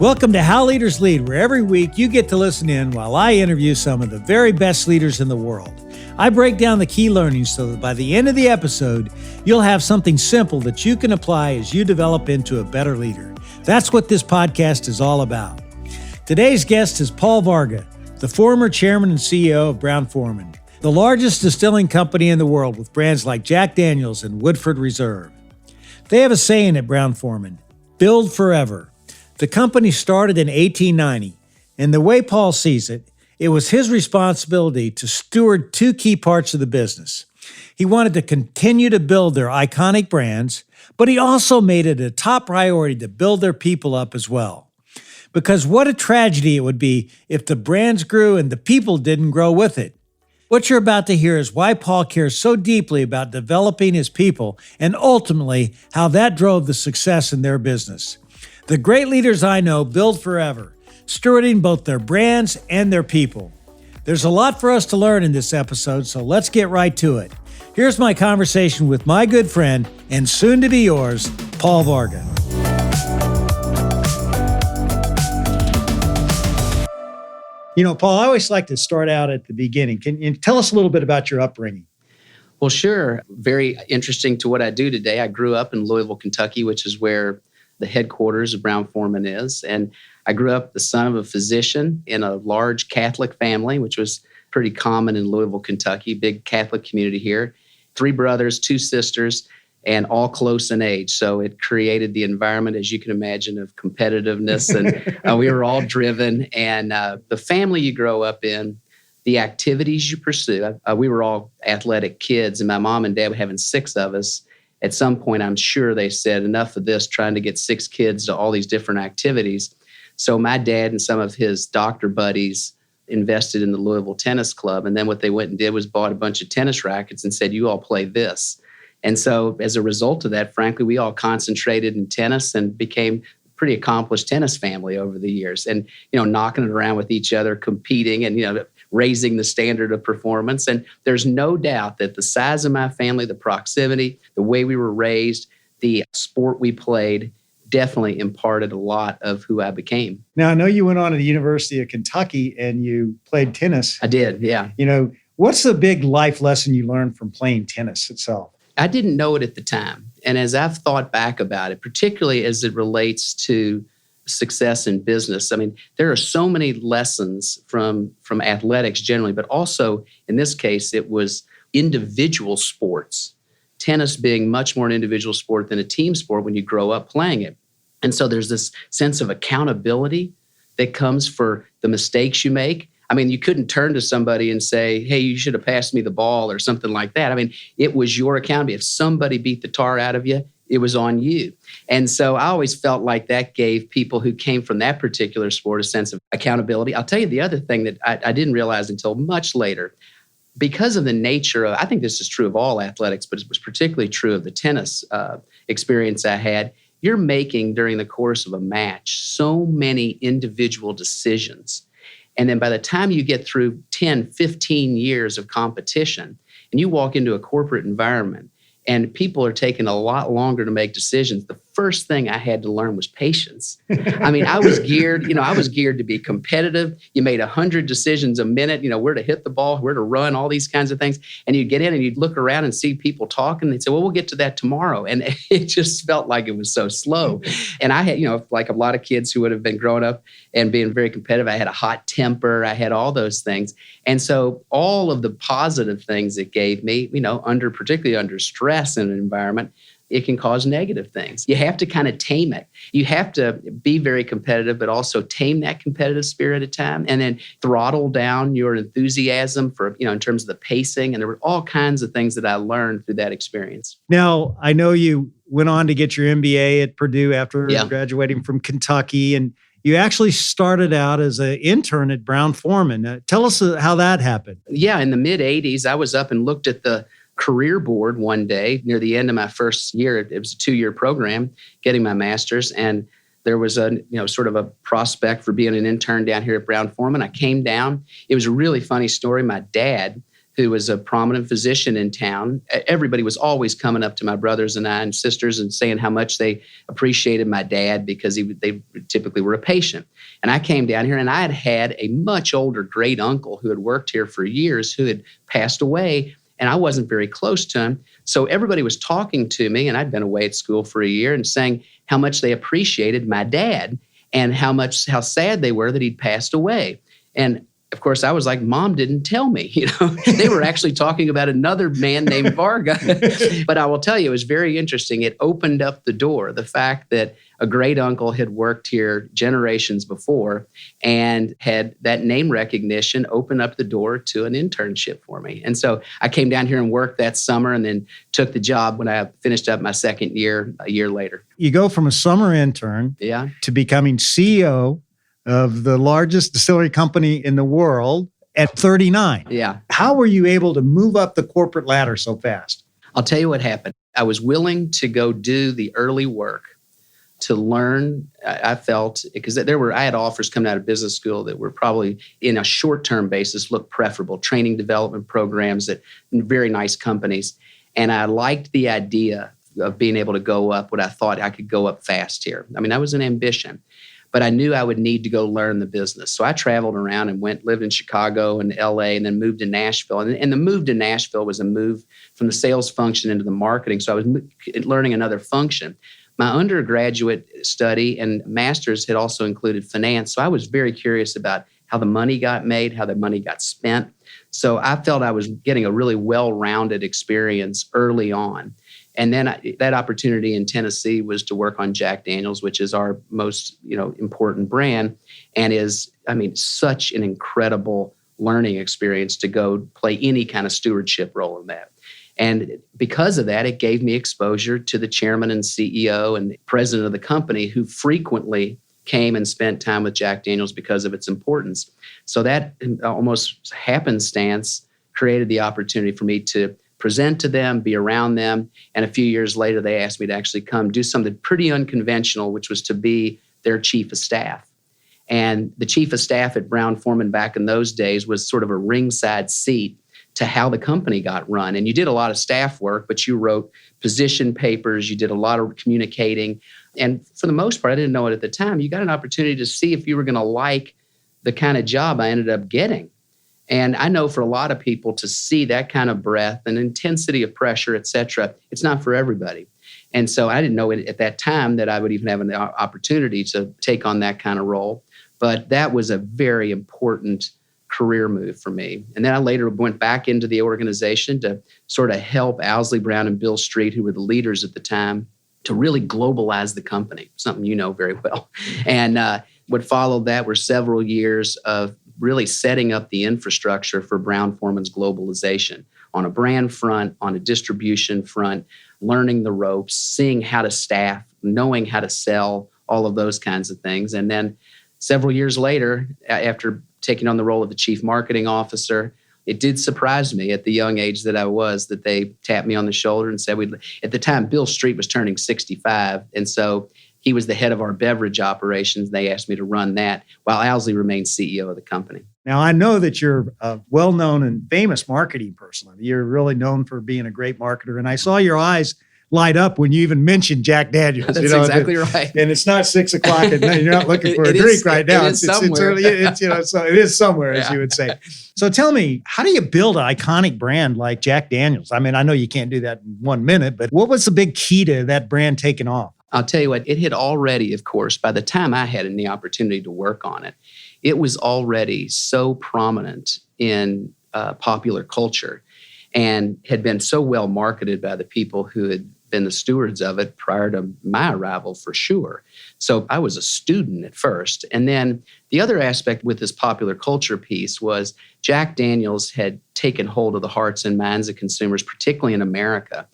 Welcome to How Leaders Lead, where every week you get to listen in while I interview some of the very best leaders in the world. I break down the key learnings so that by the end of the episode, you'll have something simple that you can apply as you develop into a better leader. That's what this podcast is all about. Today's guest is Paul Varga, the former chairman and CEO of Brown-Forman, the largest distilling company in the world with brands like Jack Daniel's and Woodford Reserve. They have a saying at Brown-Forman, build forever. The company started in 1890, and the way Paul sees it, it was his responsibility to steward two key parts of the business. He wanted to continue to build their iconic brands, but he also made it a top priority to build their people up as well. Because what a tragedy it would be if the brands grew and the people didn't grow with it. What you're about to hear is why Paul cares so deeply about developing his people and ultimately how that drove the success in their business. The great leaders I know build forever, stewarding both their brands and their people. There's a lot for us to learn in this episode, so let's get right to it. Here's my conversation with my good friend and soon to be yours, Paul Varga. You know, Paul, I always like to start out at the beginning. Can you tell us a little bit about your upbringing? Well, sure. Very interesting to what I do today. I grew up in Louisville, Kentucky, which is where the headquarters of Brown-Forman is. And I grew up the son of a physician in a large Catholic family, which was pretty common in Louisville, Kentucky, big Catholic community here. 3 brothers, 2 sisters, and all close in age. So it created the environment, as you can imagine, of competitiveness. And we were all driven. And the family you grow up in, the activities you pursue, we were all athletic kids. And my mom and dad, having 6 of us, at some point, I'm sure they said, enough of this, trying to get 6 kids to all these different activities. So my dad and some of his doctor buddies invested in the Louisville Tennis Club. And then what they went and did was bought a bunch of tennis rackets and said, you all play this. And so as a result of that, frankly, we all concentrated in tennis and became a pretty accomplished tennis family over the years. And, knocking it around with each other, competing and, raising the standard of performance. And there's no doubt that the size of my family, the proximity, the way we were raised, the sport we played definitely imparted a lot of who I became. Now, I know you went on to the University of Kentucky and you played tennis. I did, yeah. What's the big life lesson you learned from playing tennis itself? I didn't know it at the time. And as I've thought back about it, particularly as it relates to success in business, I mean, there are so many lessons from athletics generally, but also in this case, it was individual sports. Tennis being much more an individual sport than a team sport when you grow up playing it. And so there's this sense of accountability that comes for the mistakes you make. I mean, you couldn't turn to somebody and say, hey, you should have passed me the ball or something like that. I mean, it was your accountability. If somebody beat the tar out of you, it was on you. And so I always felt like that gave people who came from that particular sport a sense of accountability. I'll tell you the other thing that I didn't realize until much later. Because of the nature of, I think this is true of all athletics, but it was particularly true of the tennis experience I had. You're making, during the course of a match, so many individual decisions. And then by the time you get through 10, 15 years of competition, and you walk into a corporate environment, and people are taking a lot longer to make decisions, the first thing I had to learn was patience. I mean, I was geared to be competitive. You made 100 decisions a minute, where to hit the ball, where to run, all these kinds of things. And you'd get in and you'd look around and see people talking. And they'd say, well, we'll get to that tomorrow. And it just felt like it was so slow. And I had, like a lot of kids who would have been growing up and being very competitive, I had a hot temper. I had all those things. And so all of the positive things it gave me, particularly under stress in an environment, it can cause negative things. You have to kind of tame it. You have to be very competitive, but also tame that competitive spirit at time, and then throttle down your enthusiasm for, in terms of the pacing. And there were all kinds of things that I learned through that experience. Now, I know you went on to get your MBA at Purdue after graduating from Kentucky, and you actually started out as an intern at Brown-Forman. Tell us how that happened. Yeah, in the mid-'80s, I was up and looked at the career board one day near the end of my first year. It was a 2-year program, getting my master's, and there was a sort of a prospect for being an intern down here at Brown-Forman. I came down. It was a really funny story. My dad, who was a prominent physician in town. Everybody was always coming up to my brothers and I and sisters and saying how much they appreciated my dad because they typically were a patient. And I came down here and I had a much older great uncle who had worked here for years who had passed away, and I wasn't very close to him. So everybody was talking to me, and I'd been away at school for a year, and saying how much they appreciated my dad and how sad they were that he'd passed away. And of course, I was like, Mom didn't tell me, They were actually talking about another man named Varga. But I will tell you, it was very interesting. It opened up the door. The fact that a great uncle had worked here generations before and had that name recognition open up the door to an internship for me. And so I came down here and worked that summer and then took the job when I finished up my second year, a year later. You go from a summer intern to becoming CEO of the largest distillery company in the world at 39. Yeah. How were you able to move up the corporate ladder so fast? I'll tell you what happened. I was willing to go do the early work to learn. I felt, because I had offers coming out of business school that were probably in a short-term basis looked preferable, training development programs at very nice companies. And I liked the idea of being able to go up what I thought I could go up fast here. I mean, that was an ambition. But I knew I would need to go learn the business. So I traveled around and lived in Chicago and LA and then moved to Nashville. And the move to Nashville was a move from the sales function into the marketing. So I was learning another function. My undergraduate study and master's had also included finance. So I was very curious about how the money got made, how the money got spent. So I felt I was getting a really well-rounded experience early on. And then that opportunity in Tennessee was to work on Jack Daniel's, which is our most, important brand, and is, such an incredible learning experience to go play any kind of stewardship role in that. And because of that, it gave me exposure to the chairman and CEO and president of the company who frequently came and spent time with Jack Daniel's because of its importance. So that almost happenstance created the opportunity for me to present to them, be around them. And a few years later, they asked me to actually come do something pretty unconventional, which was to be their chief of staff. And the chief of staff at Brown-Forman back in those days was sort of a ringside seat to how the company got run. And you did a lot of staff work, but you wrote position papers, you did a lot of communicating. And for the most part, I didn't know it at the time, you got an opportunity to see if you were going to like the kind of job I ended up getting. And I know for a lot of people to see that kind of breadth and intensity of pressure, et cetera, it's not for everybody. And so I didn't know at that time that I would even have an opportunity to take on that kind of role. But that was a very important career move for me. And then I later went back into the organization to sort of help Owsley Brown and Bill Street, who were the leaders at the time, to really globalize the company, something you know very well. And what followed that were several years of really setting up the infrastructure for Brown-Forman's globalization on a brand front, on a distribution front, learning the ropes, seeing how to staff, knowing how to sell, all of those kinds of things. And then several years later, after taking on the role of the chief marketing officer, it did surprise me at the young age that I was that they tapped me on the shoulder and said, at the time, Bill Street was turning 65. And so he was the head of our beverage operations. They asked me to run that while Owsley remained CEO of the company. Now, I know that you're a well-known and famous marketing person. You're really known for being a great marketer. And I saw your eyes light up when you even mentioned Jack Daniel's. That's exactly right. And it's not 6 o'clock at night. You're not looking for a drink right now. It's somewhere. So it is somewhere, as you would say. So tell me, how do you build an iconic brand like Jack Daniel's? I mean, I know you can't do that in 1 minute, but what was the big key to that brand taking off? I'll tell you what, it had already, of course, by the time I had the opportunity to work on it, it was already so prominent in popular culture and had been so well marketed by the people who had been the stewards of it prior to my arrival, for sure. So I was a student at first. And then the other aspect with this popular culture piece was Jack Daniel's had taken hold of the hearts and minds of consumers, particularly in America.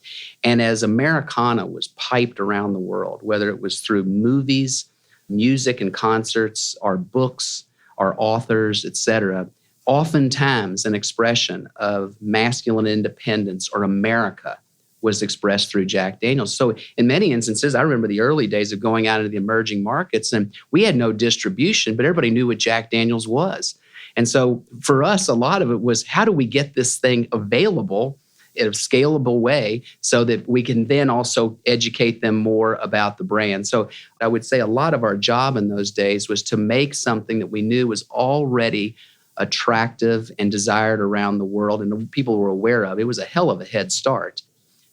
And as Americana was piped around the world, whether it was through movies, music and concerts, our books, our authors, et cetera, oftentimes an expression of masculine independence or America was expressed through Jack Daniel's. So in many instances, I remember the early days of going out into the emerging markets, and we had no distribution, but everybody knew what Jack Daniel's was. And so for us, a lot of it was, how do we get this thing available in a scalable way so that we can then also educate them more about the brand? So I would say a lot of our job in those days was to make something that we knew was already attractive and desired around the world and people were aware of. It was a hell of a head start.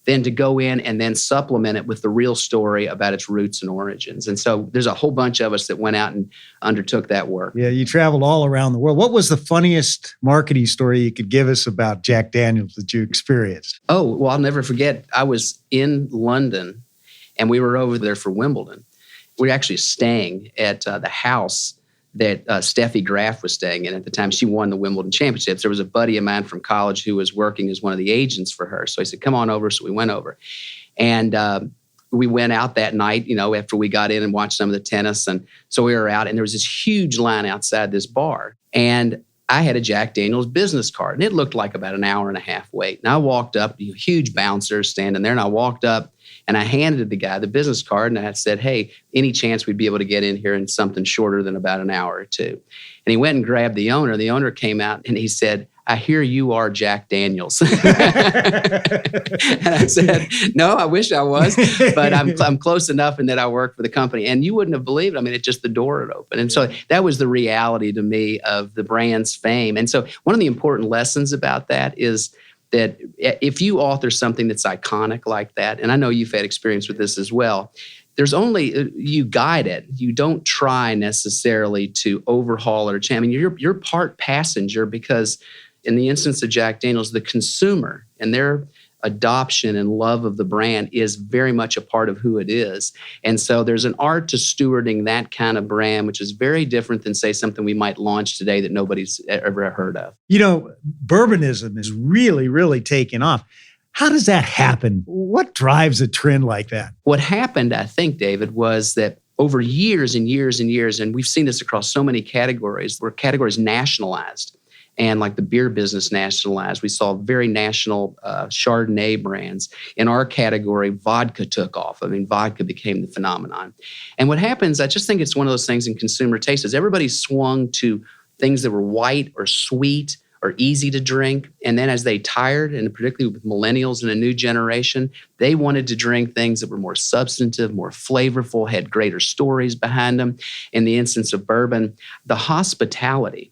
Then to go in and then supplement it with the real story about its roots and origins. And so there's a whole bunch of us that went out and undertook that work. Yeah, you traveled all around the world. What was the funniest marketing story you could give us about Jack Daniels that you experienced? Oh, well, I'll never forget. I was in London and we were over there for Wimbledon. We were actually staying at the house that Steffi Graf was staying in at the time. She won the Wimbledon championships. There was a buddy of mine from college who was working as one of the agents for her. So he said, come on over. So we went over. And we went out that night, after we got in and watched some of the tennis. And so we were out and there was this huge line outside this bar. And I had a Jack Daniels business card and it looked like about an hour and a half wait. And I walked up, huge bouncers standing there, and I walked up and I handed the guy the business card and I said, hey, any chance we'd be able to get in here in something shorter than about an hour or two? And he went and grabbed the owner. The owner came out and he said, I hear you are Jack Daniels. And I said, no, I wish I was, but I'm close enough in that I work for the company. And you wouldn't have believed it. I mean, it's just the door had opened. And so that was the reality to me of the brand's fame. And so one of the important lessons about that is that if you author something that's iconic like that, and I know you've had experience with this as well, there's only, you guide it. You don't try necessarily to overhaul it or change. I mean, you're part passenger because in the instance of Jack Daniels, the consumer and their adoption and love of the brand is very much a part of who it is. And so there's an art to stewarding that kind of brand, which is very different than, say, something we might launch today that nobody's ever heard of. Bourbonism is really, really taking off. How does that happen? What drives a trend like that? What happened, I think, David, was that over years and years and years, and we've seen this across so many categories, where categories nationalized. And like the beer business nationalized, we saw very national Chardonnay brands. In our category, vodka took off. I mean, vodka became the phenomenon. And what happens, I just think it's one of those things in consumer taste, is everybody swung to things that were white or sweet or easy to drink. And then as they tired, and particularly with millennials and a new generation, they wanted to drink things that were more substantive, more flavorful, had greater stories behind them. In the instance of bourbon, the hospitality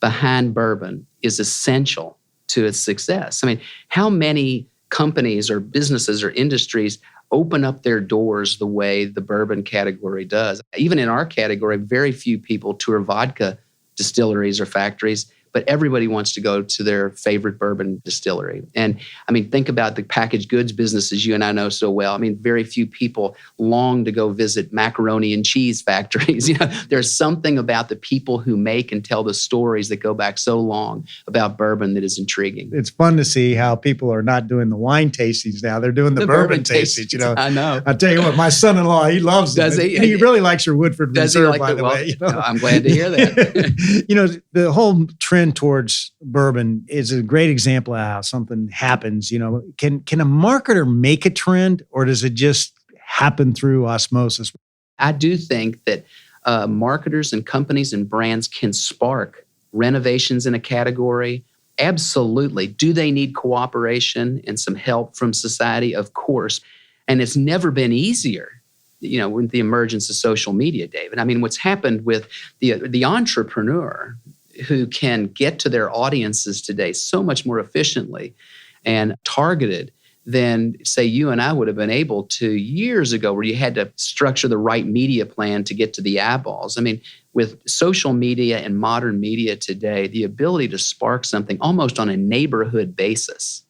behind bourbon is essential to its success. I mean, how many companies or businesses or industries open up their doors the way the bourbon category does? Even in our category, very few people tour vodka distilleries or factories, but everybody wants to go to their favorite bourbon distillery. And I mean, think about the packaged goods businesses you and I know so well. I mean, very few people long to go visit macaroni and cheese factories. There's something about the people who make and tell the stories that go back so long about bourbon that is intriguing. It's fun to see how people are not doing the wine tastings now. They're doing the bourbon tastings. I know. I'll tell you what, my son-in-law, he loves Does it. he? He really likes your Woodford Reserve, like by the way. I'm glad to hear that. The whole trend towards bourbon is a great example of how something happens. Can a marketer make a trend, or does it just happen through osmosis? I do think that marketers and companies and brands can spark renovations in a category. Absolutely. Do they need cooperation and some help from society? Of course. And it's never been easier, with the emergence of social media, David. I mean, what's happened with the entrepreneur who can get to their audiences today so much more efficiently and targeted than, say, you and I would have been able to years ago, where you had to structure the right media plan to get to the eyeballs. I mean, with social media and modern media today, the ability to spark something almost on a neighborhood basis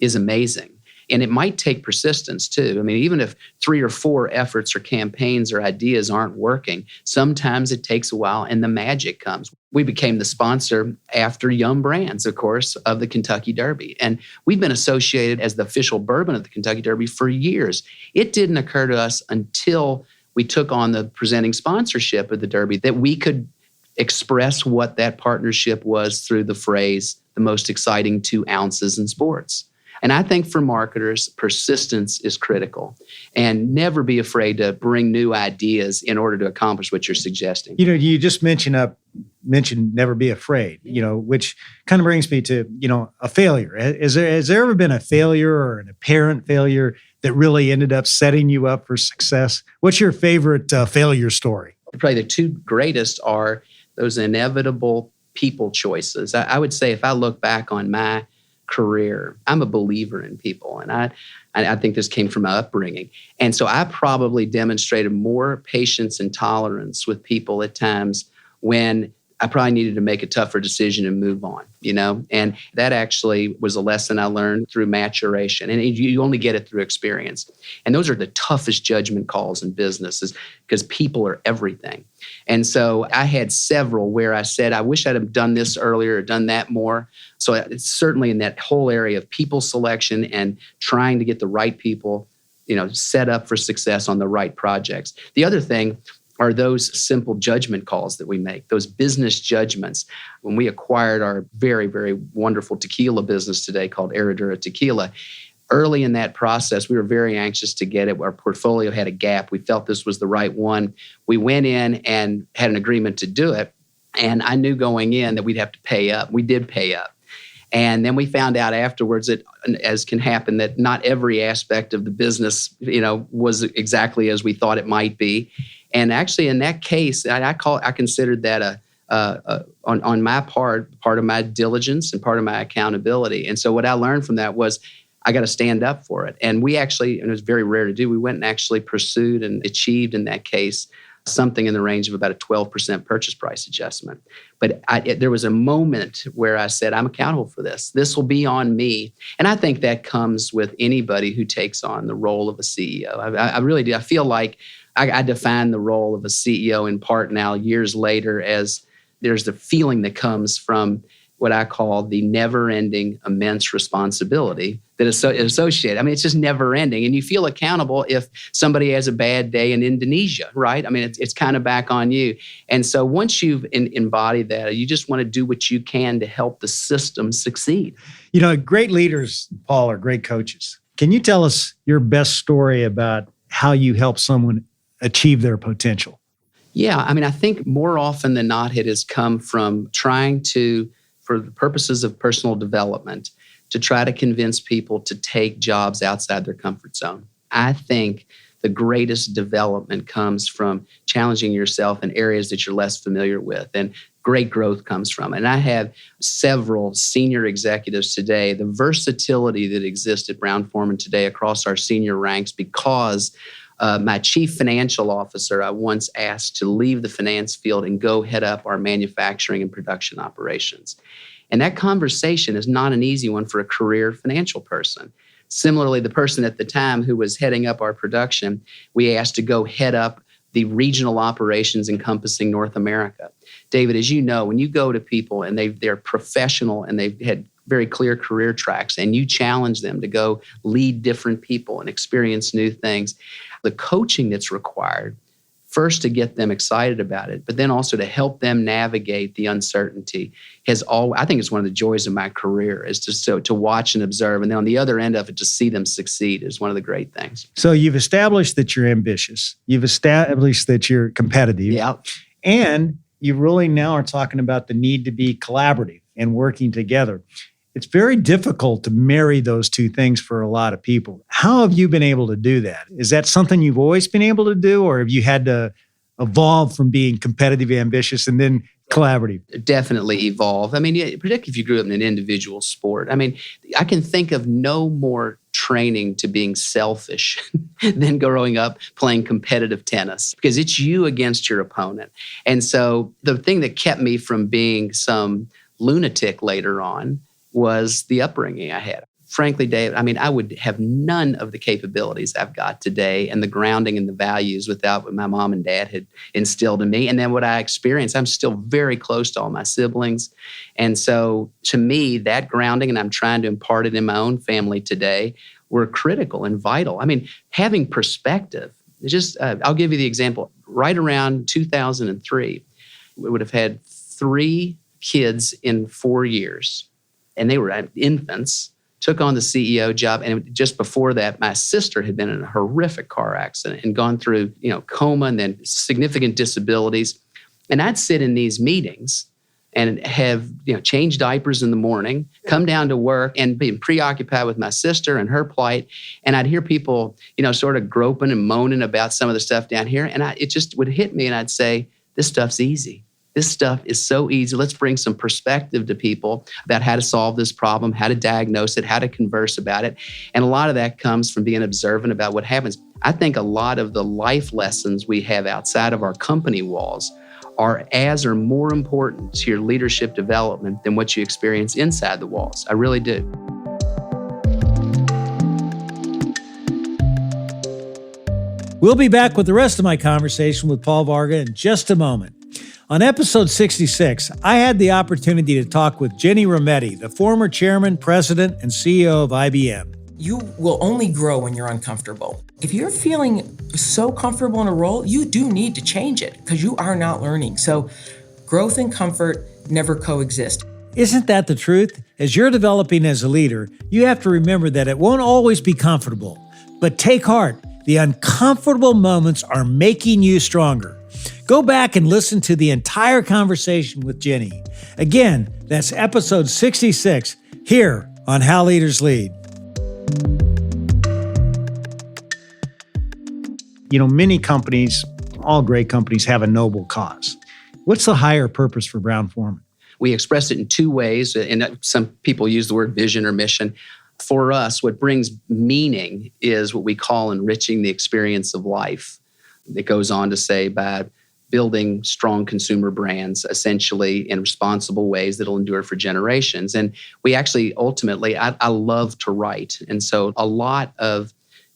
is amazing. And it might take persistence too. I mean, even if 3 or 4 efforts or campaigns or ideas aren't working, sometimes it takes a while and the magic comes. We became the sponsor after Yum Brands, of course, of the Kentucky Derby. And we've been associated as the official bourbon of the Kentucky Derby for years. It didn't occur to us until we took on the presenting sponsorship of the Derby that we could express what that partnership was through the phrase, the most exciting 2 ounces in sports. And I think for marketers, persistence is critical, and never be afraid to bring new ideas in order to accomplish what you're suggesting. You just mentioned up mentioned never be afraid, which kind of brings me to, a failure. Has there ever been a failure or an apparent failure that really ended up setting you up for success? What's your favorite failure story? Probably the two greatest are those inevitable people choices. I would say if I look back on my career, I'm a believer in people. And I think this came from my upbringing. And so I probably demonstrated more patience and tolerance with people at times when I probably needed to make a tougher decision and move on, And that actually was a lesson I learned through maturation. And you only get it through experience. And those are the toughest judgment calls in business because people are everything. And so I had several where I said, I wish I'd have done this earlier or done that more. So it's certainly in that whole area of people selection and trying to get the right people, set up for success on the right projects. The other thing are those simple judgment calls that we make, those business judgments. When we acquired our very, very wonderful tequila business today called Herradura Tequila, early in that process, we were very anxious to get it. Our portfolio had a gap. We felt this was the right one. We went in and had an agreement to do it. And I knew going in that we'd have to pay up. We did pay up. And then we found out afterwards that, as can happen, that not every aspect of the business, was exactly as we thought it might be. And actually, in that case, I considered that on my part of my diligence and part of my accountability. And so what I learned from that was I got to stand up for it. And we actually, and it was very rare to do, we went and actually pursued and achieved in that case something in the range of about a 12% purchase price adjustment. But there was a moment where I said, I'm accountable for this. This will be on me. And I think that comes with anybody who takes on the role of a CEO. I really do. I feel like I define the role of a CEO in part now, years later, as there's the feeling that comes from what I call the never-ending immense responsibility that is associated. I mean, it's just never-ending. And you feel accountable if somebody has a bad day in Indonesia, right? I mean, it's kind of back on you. And so once you've embodied that, you just want to do what you can to help the system succeed. Great leaders, Paul, are great coaches. Can you tell us your best story about how you help someone achieve their potential? Yeah, I mean, I think more often than not, it has come from trying to, for the purposes of personal development, to try to convince people to take jobs outside their comfort zone. I think the greatest development comes from challenging yourself in areas that you're less familiar with, and great growth comes from it. And I have several senior executives today, the versatility that exists at Brown-Forman today across our senior ranks, because my chief financial officer, I once asked to leave the finance field and go head up our manufacturing and production operations. And that conversation is not an easy one for a career financial person. Similarly, the person at the time who was heading up our production, we asked to go head up the regional operations encompassing North America. David, as you know, when you go to people and they're professional and they've had very clear career tracks and you challenge them to go lead different people and experience new things, the coaching that's required, first to get them excited about it, but then also to help them navigate the uncertainty I think it's one of the joys of my career is to watch and observe. And then on the other end of it, to see them succeed is one of the great things. So you've established that you're ambitious. You've established that you're competitive. Yeah. And you really now are talking about the need to be collaborative and working together. It's very difficult to marry those two things for a lot of people. How have you been able to do that? Is that something you've always been able to do, or have you had to evolve from being competitive, ambitious, and then collaborative? Definitely evolve. I mean, particularly if you grew up in an individual sport. I mean, I can think of no more training to being selfish than growing up playing competitive tennis, because it's you against your opponent. And so the thing that kept me from being some lunatic later on was the upbringing I had. Frankly, Dave, I mean, I would have none of the capabilities I've got today and the grounding and the values without what my mom and dad had instilled in me. And then what I experienced, I'm still very close to all my siblings. And so to me, that grounding, and I'm trying to impart it in my own family today, were critical and vital. I mean, having perspective, I'll give you the example. Right around 2003, we would have had 3 kids in 4 years. And they were infants, took on the CEO job. And just before that, my sister had been in a horrific car accident and gone through, coma and then significant disabilities. And I'd sit in these meetings and have, change diapers in the morning, come down to work and be preoccupied with my sister and her plight. And I'd hear people, sort of groping and moaning about some of the stuff down here. And it just would hit me and I'd say, this stuff's easy. This stuff is so easy. Let's bring some perspective to people about how to solve this problem, how to diagnose it, how to converse about it. And a lot of that comes from being observant about what happens. I think a lot of the life lessons we have outside of our company walls are as or more important to your leadership development than what you experience inside the walls. I really do. We'll be back with the rest of my conversation with Paul Varga in just a moment. On episode 66, I had the opportunity to talk with Jenny Rometty, the former chairman, president, and CEO of IBM. You will only grow when you're uncomfortable. If you're feeling so comfortable in a role, you do need to change it because you are not learning. So growth and comfort never coexist. Isn't that the truth? As you're developing as a leader, you have to remember that it won't always be comfortable. But take heart, the uncomfortable moments are making you stronger. Go back and listen to the entire conversation with Jenny. Again, that's episode 66 here on How Leaders Lead. Many companies, all great companies, have a noble cause. What's the higher purpose for Brown-Forman? We express it in two ways, and some people use the word vision or mission. For us, what brings meaning is what we call enriching the experience of life. It goes on to say by building strong consumer brands, essentially in responsible ways that'll endure for generations. And we actually, ultimately, I love to write. And so a lot of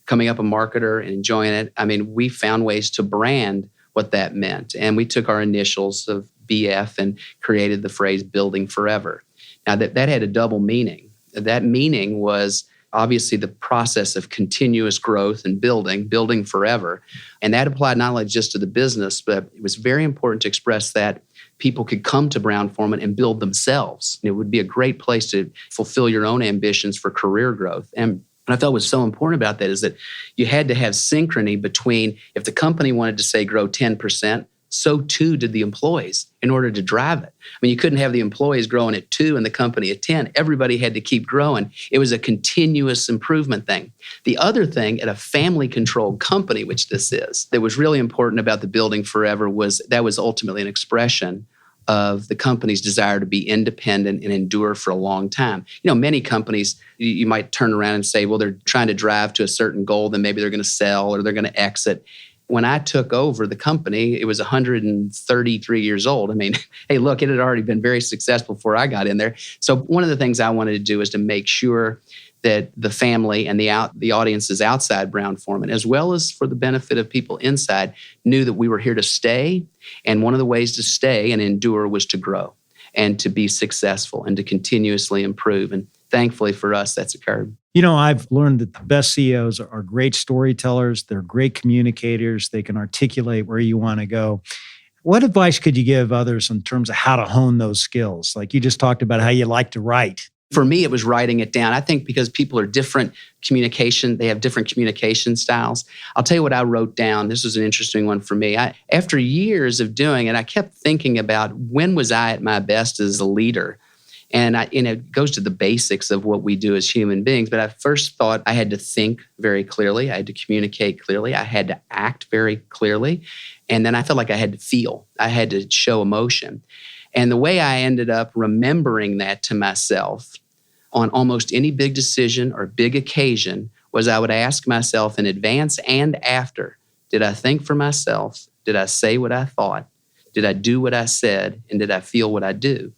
coming up a marketer and enjoying it, we found ways to brand what that meant. And we took our initials of BF and created the phrase building forever. Now that had a double meaning. That meaning was obviously the process of continuous growth and building forever. And that applied not only just to the business, but it was very important to express that people could come to Brown-Forman and build themselves. It would be a great place to fulfill your own ambitions for career growth. And what I felt was so important about that is that you had to have synchrony between if the company wanted to say grow 10%, so too did the employees in order to drive it. You couldn't have the employees growing at 2 and the company at 10. Everybody had to keep growing. It was a continuous improvement thing. The other thing at a family-controlled company, which this is, that was really important about the building forever was that was ultimately an expression of the company's desire to be independent and endure for a long time. Many companies, you might turn around and say, well, they're trying to drive to a certain goal, then maybe they're going to sell or they're going to exit. When I took over the company, it was 133 years old. Hey, look, it had already been very successful before I got in there. So one of the things I wanted to do is to make sure that the family and the audiences outside Brown-Forman, as well as for the benefit of people inside, knew that we were here to stay. And one of the ways to stay and endure was to grow and to be successful and to continuously improve. And thankfully for us, that's occurred. I've learned that the best CEOs are great storytellers. They're great communicators. They can articulate where you want to go. What advice could you give others in terms of how to hone those skills? Like you just talked about how you like to write. For me, it was writing it down. I think because people are different they have different communication styles. I'll tell you what I wrote down. This was an interesting one for me. After years of doing it, I kept thinking about when was I at my best as a leader? And it goes to the basics of what we do as human beings. But I first thought I had to think very clearly. I had to communicate clearly. I had to act very clearly. And then I felt like I had to feel. I had to show emotion. And the way I ended up remembering that to myself on almost any big decision or big occasion was I would ask myself in advance and after, did I think for myself? Did I say what I thought? Did I do what I said? And did I feel what I do?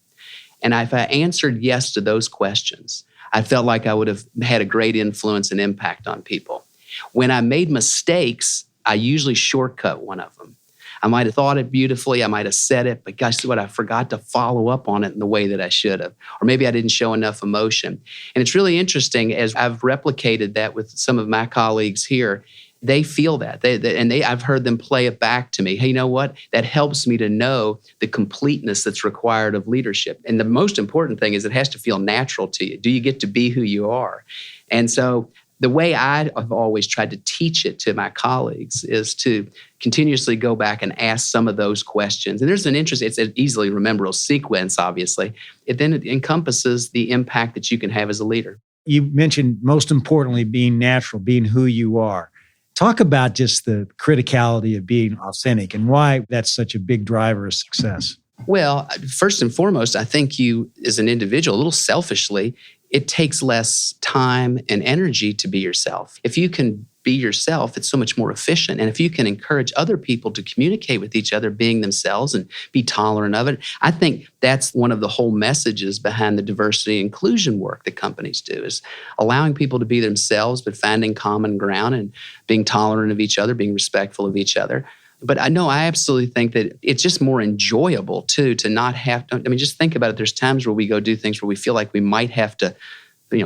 And if I answered yes to those questions, I felt like I would have had a great influence and impact on people. When I made mistakes, I usually shortcut one of them. I might have thought it beautifully, I might have said it, but guess what? I forgot to follow up on it in the way that I should have. Or maybe I didn't show enough emotion. And it's really interesting, as I've replicated that with some of my colleagues here, they feel that. I've heard them play it back to me. Hey, you know what? That helps me to know the completeness that's required of leadership. And the most important thing is it has to feel natural to you. Do you get to be who you are? And so the way I have always tried to teach it to my colleagues is to continuously go back and ask some of those questions. And there's it's an easily rememberable sequence, obviously. It encompasses the impact that you can have as a leader. You mentioned, most importantly, being natural, being who you are. Talk about just the criticality of being authentic and why that's such a big driver of success. Well, first and foremost, I think you, as an individual, a little selfishly, it takes less time and energy to be yourself. If you can be yourself, it's so much more efficient. And if you can encourage other people to communicate with each other, being themselves and be tolerant of it, I think that's one of the whole messages behind the diversity and inclusion work that companies do, is allowing people to be themselves, but finding common ground and being tolerant of each other, being respectful of each other. But I absolutely think that it's just more enjoyable too, to not have to, just think about it. There's times where we go do things where we feel like we might have to,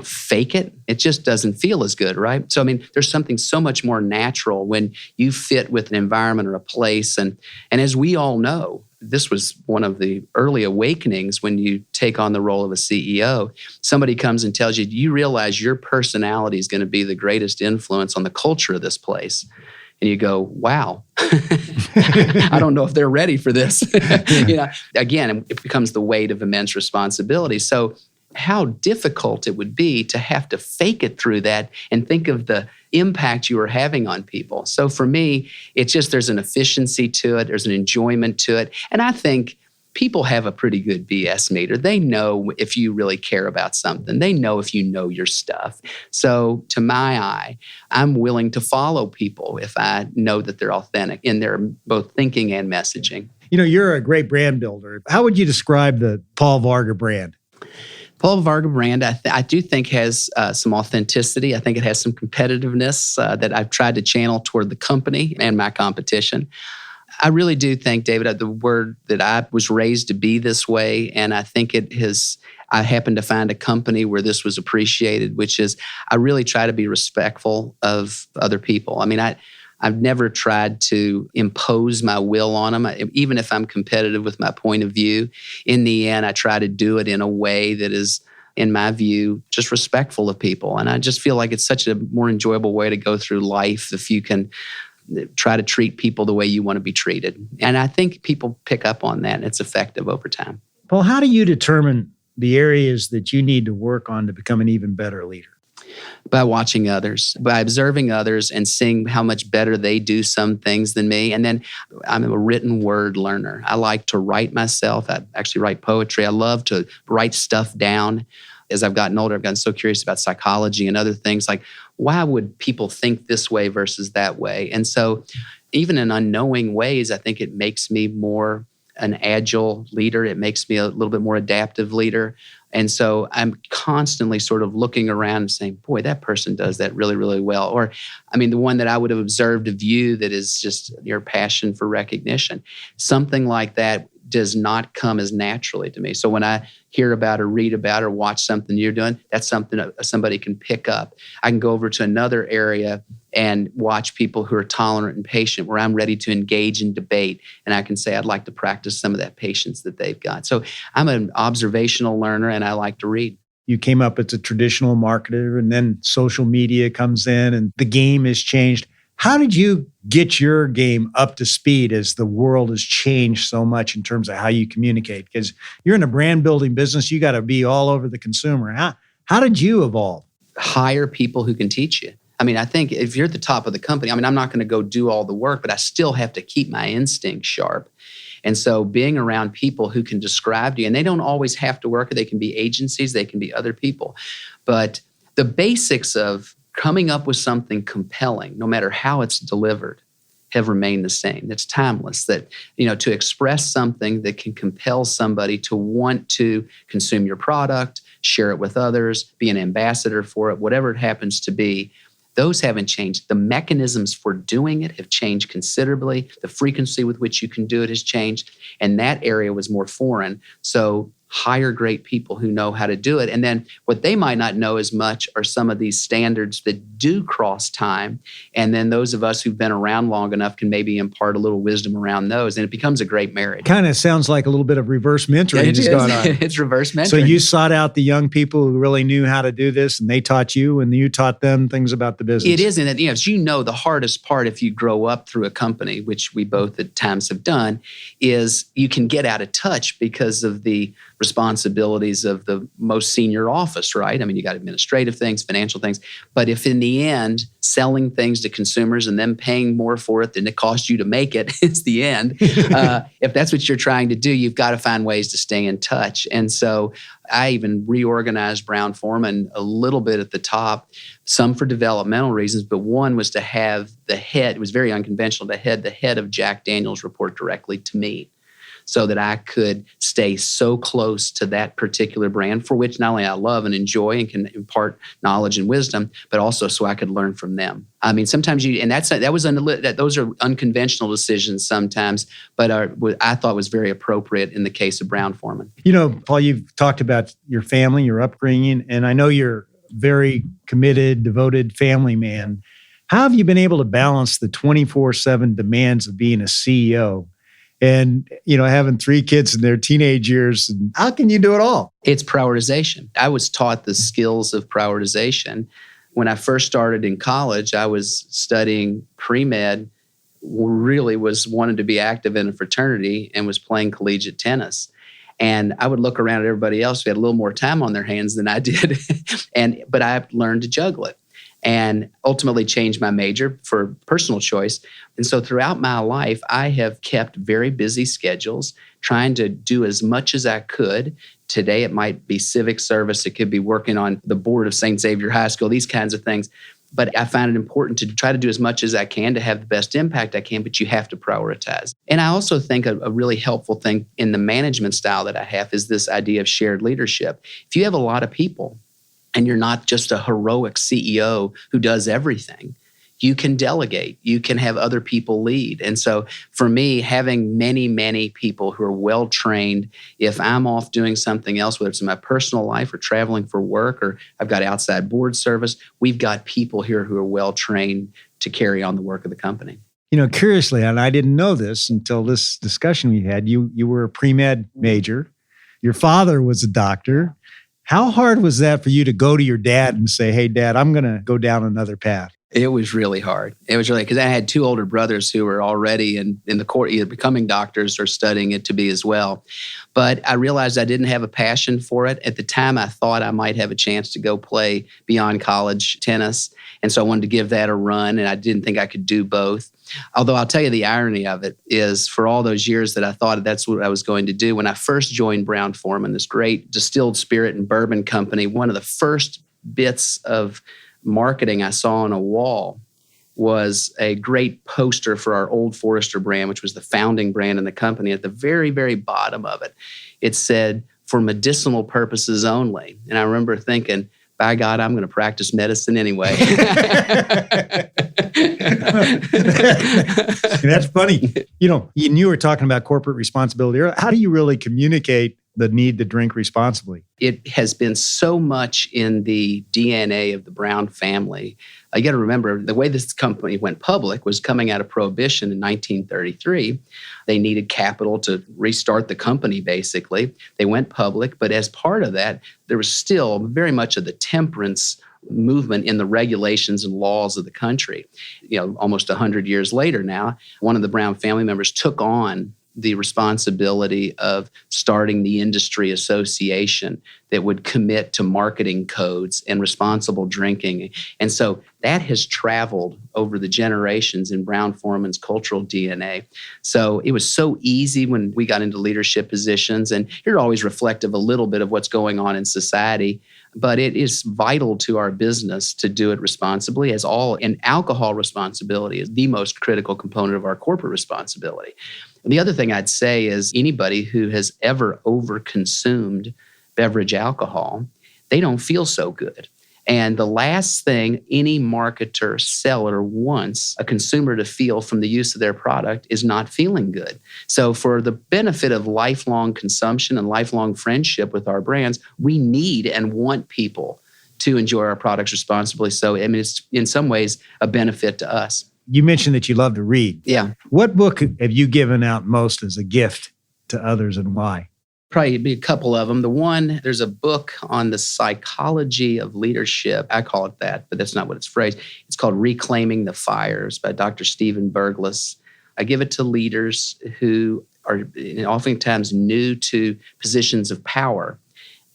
fake it. It just doesn't feel as good, right? So, there's something so much more natural when you fit with an environment or a place. And as we all know, this was one of the early awakenings when you take on the role of a CEO. Somebody comes and tells you, you realize your personality is going to be the greatest influence on the culture of this place. And you go, wow, I don't know if they're ready for this. Again, it becomes the weight of immense responsibility. So how difficult it would be to have to fake it through that and think of the impact you are having on people. So for me, it's just, there's an efficiency to it. There's an enjoyment to it. And I think people have a pretty good BS meter. They know if you really care about something. They know if you know your stuff. So to my eye, I'm willing to follow people if I know that they're authentic in their both thinking and messaging. You're a great brand builder. How would you describe the Paul Varga brand? Paul Varga brand, I do think has some authenticity. I think it has some competitiveness that I've tried to channel toward the company and my competition. I really do think, David, the word that I was raised to be this way, and I think I happened to find a company where this was appreciated, which is I really try to be respectful of other people. I've never tried to impose my will on them, even if I'm competitive with my point of view. In the end, I try to do it in a way that is, in my view, just respectful of people. And I just feel like it's such a more enjoyable way to go through life if you can try to treat people the way you want to be treated. And I think people pick up on that, and it's effective over time. Paul, how do you determine the areas that you need to work on to become an even better leader? By watching others, by observing others and seeing how much better they do some things than me. And then I'm a written word learner. I like to write myself. I actually write poetry. I love to write stuff down. As I've gotten older, I've gotten so curious about psychology and other things like, why would people think this way versus that way? And so even in unknowing ways, I think it makes me more an agile leader. It makes me a little bit more adaptive leader. And so I'm constantly sort of looking around and saying, boy, that person does that really, really well. Or, the one that I would have observed of you that is just your passion for recognition. Something like that does not come as naturally to me. So when I hear about or read about or watch something you're doing, that's something somebody can pick up. I can go over to another area and watch people who are tolerant and patient, where I'm ready to engage in debate. And I can say, I'd like to practice some of that patience that they've got. So I'm an observational learner, and I like to read. You came up as a traditional marketer, and then social media comes in and the game has changed. How did you get your game up to speed as the world has changed so much in terms of how you communicate? Because you're in a brand building business, you got to be all over the consumer. How did you evolve? Hire people who can teach you. I think if you're at the top of the company, I'm not going to go do all the work, but I still have to keep my instincts sharp. And so being around people who can describe to you, and they don't always have to work, they can be agencies, they can be other people. But the basics of coming up with something compelling, no matter how it's delivered, have remained the same. That's timeless. That, to express something that can compel somebody to want to consume your product, share it with others, be an ambassador for it, whatever it happens to be, those haven't changed. The mechanisms for doing it have changed considerably. The frequency with which you can do it has changed. And that area was more foreign. So hire great people who know how to do it. And then what they might not know as much are some of these standards that do cross time. And then those of us who've been around long enough can maybe impart a little wisdom around those. And it becomes a great marriage. Kind of sounds like a little bit of reverse mentoring is going on. It's reverse mentoring. So you sought out the young people who really knew how to do this, and they taught you, and you taught them things about the business. It is. And as you know, the hardest part if you grow up through a company, which we both at times have done, is you can get out of touch because of the responsibilities of the most senior office, right? I mean, you got administrative things, financial things. But if in the end, selling things to consumers and them paying more for it than it cost you to make it is the end, if that's what you're trying to do, you've got to find ways to stay in touch. And so I even reorganized Brown-Forman a little bit at the top, some for developmental reasons, but one was to have the head, it was very unconventional, to have the head of Jack Daniel's report directly to me, so that I could stay so close to that particular brand, for which not only I love and enjoy and can impart knowledge and wisdom, but also so I could learn from them. I mean, sometimes those are unconventional decisions sometimes, but I thought was very appropriate in the case of Brown-Forman. You know, Paul, you've talked about your family, your upbringing, and I know you're a very committed, devoted family man. How have you been able to balance the 24/7 demands of being a CEO? And, having 3 kids in their teenage years, how can you do it all? It's prioritization. I was taught the skills of prioritization. When I first started in college, I was studying pre-med, really was wanted to be active in a fraternity and was playing collegiate tennis. And I would look around at everybody else who had a little more time on their hands than I did. But I learned to juggle it and ultimately changed my major for personal choice. And so throughout my life, I have kept very busy schedules, trying to do as much as I could. Today, it might be civic service. It could be working on the board of St. Xavier High School, these kinds of things. But I find it important to try to do as much as I can to have the best impact I can, but you have to prioritize. And I also think a really helpful thing in the management style that I have is this idea of shared leadership. If you have a lot of people, and you're not just a heroic CEO who does everything, you can delegate. You can have other people lead. And so for me, having many, many people who are well-trained, if I'm off doing something else, whether it's in my personal life or traveling for work or I've got outside board service, we've got people here who are well-trained to carry on the work of the company. Curiously, and I didn't know this until this discussion we had, you were a pre-med major. Your father was a doctor. How hard was that for you to go to your dad and say, hey, Dad, I'm going to go down another path? It was really hard. It was really, because I had 2 older brothers who were already in the court, either becoming doctors or studying it to be as well. But I realized I didn't have a passion for it. At the time, I thought I might have a chance to go play beyond college tennis. And so I wanted to give that a run, and I didn't think I could do both. Although I'll tell you the irony of it is for all those years that I thought that's what I was going to do, when I first joined Brown-Forman, this great distilled spirit and bourbon company, one of the first bits of marketing I saw on a wall was a great poster for our Old Forester brand, which was the founding brand in the company. At the very, very bottom of it, it said, for medicinal purposes only. And I remember thinking, by God, I'm going to practice medicine anyway. That's funny. You were talking about corporate responsibility earlier. How do you really communicate the need to drink responsibly? It has been so much in the DNA of the Brown family. You got to remember, the way this company went public was coming out of Prohibition in 1933. They needed capital to restart the company, basically. They went public, but as part of that, there was still very much of the temperance movement in the regulations and laws of the country. Almost 100 years later now, one of the Brown family members took on the responsibility of starting the industry association that would commit to marketing codes and responsible drinking. And so that has traveled over the generations in Brown-Forman's cultural DNA. So it was so easy when we got into leadership positions, and you're always reflective a little bit of what's going on in society, but it is vital to our business to do it responsibly, and alcohol responsibility is the most critical component of our corporate responsibility. And the other thing I'd say is anybody who has ever overconsumed beverage alcohol, they don't feel so good. And the last thing any marketer, seller wants a consumer to feel from the use of their product is not feeling good. So for the benefit of lifelong consumption and lifelong friendship with our brands, we need and want people to enjoy our products responsibly. So, I mean, it's in some ways a benefit to us. You mentioned that you love to read. Yeah. What book have you given out most as a gift to others and why? Probably be a couple of them. The one, there's a book on the psychology of leadership. I call it that, but that's not what it's phrased. It's called Reclaiming the Fires by Dr. Stephen Berglas. I give it to leaders who are oftentimes new to positions of power.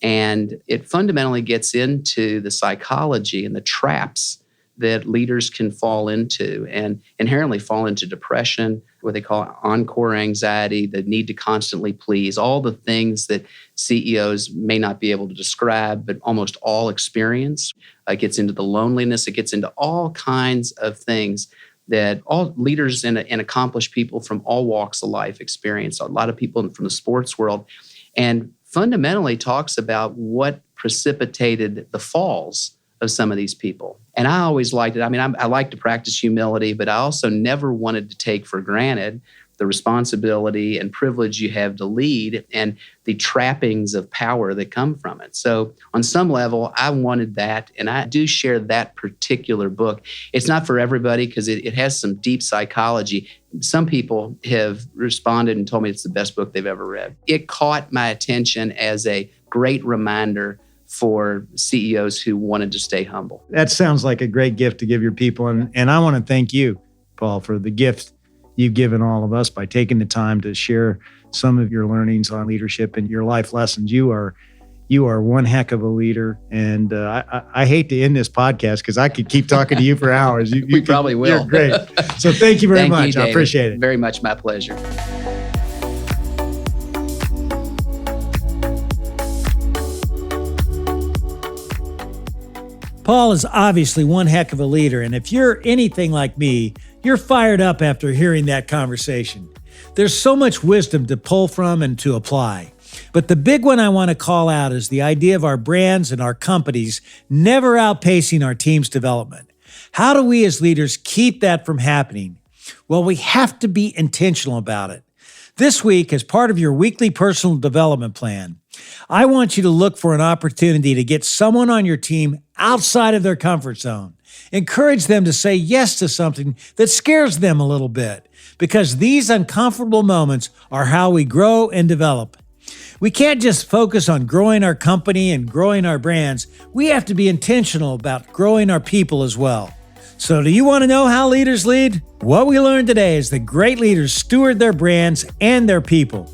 And it fundamentally gets into the psychology and the traps that leaders can fall into and inherently fall into depression, what they call encore anxiety, the need to constantly please, all the things that CEOs may not be able to describe, but almost all experience. It gets into the loneliness. It gets into all kinds of things that all leaders and accomplished people from all walks of life experience, a lot of people from the sports world, and fundamentally talks about what precipitated the falls of some of these people. And I always liked it. I mean, I like to practice humility, but I also never wanted to take for granted the responsibility and privilege you have to lead and the trappings of power that come from it. So on some level, I wanted that, and I do share that particular book. It's not for everybody because it has some deep psychology. Some people have responded and told me it's the best book they've ever read. It caught my attention as a great reminder for CEOs who wanted to stay humble. That sounds like a great gift to give your people. And I want to thank you, Paul, for the gift you've given all of us by taking the time to share some of your learnings on leadership and your life lessons. You are one heck of a leader. And I hate to end this podcast because I could keep talking to you for hours. We probably will. You're great. So thank you very Thank much. you, David. I appreciate it. Very much my pleasure. Paul is obviously one heck of a leader, and if you're anything like me, you're fired up after hearing that conversation. There's so much wisdom to pull from and to apply. But the big one I want to call out is the idea of our brands and our companies never outpacing our team's development. How do we as leaders keep that from happening? Well, we have to be intentional about it. This week, as part of your weekly personal development plan, I want you to look for an opportunity to get someone on your team outside of their comfort zone. Encourage them to say yes to something that scares them a little bit, because these uncomfortable moments are how we grow and develop. We can't just focus on growing our company and growing our brands. We have to be intentional about growing our people as well. So do you want to know how leaders lead? What we learned today is that great leaders steward their brands and their people.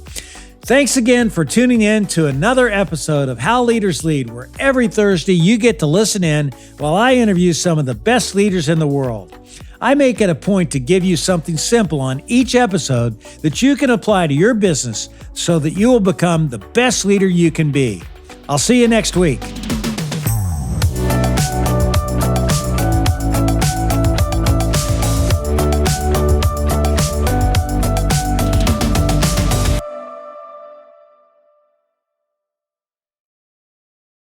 Thanks again for tuning in to another episode of How Leaders Lead, where every Thursday you get to listen in while I interview some of the best leaders in the world. I make it a point to give you something simple on each episode that you can apply to your business so that you will become the best leader you can be. I'll see you next week.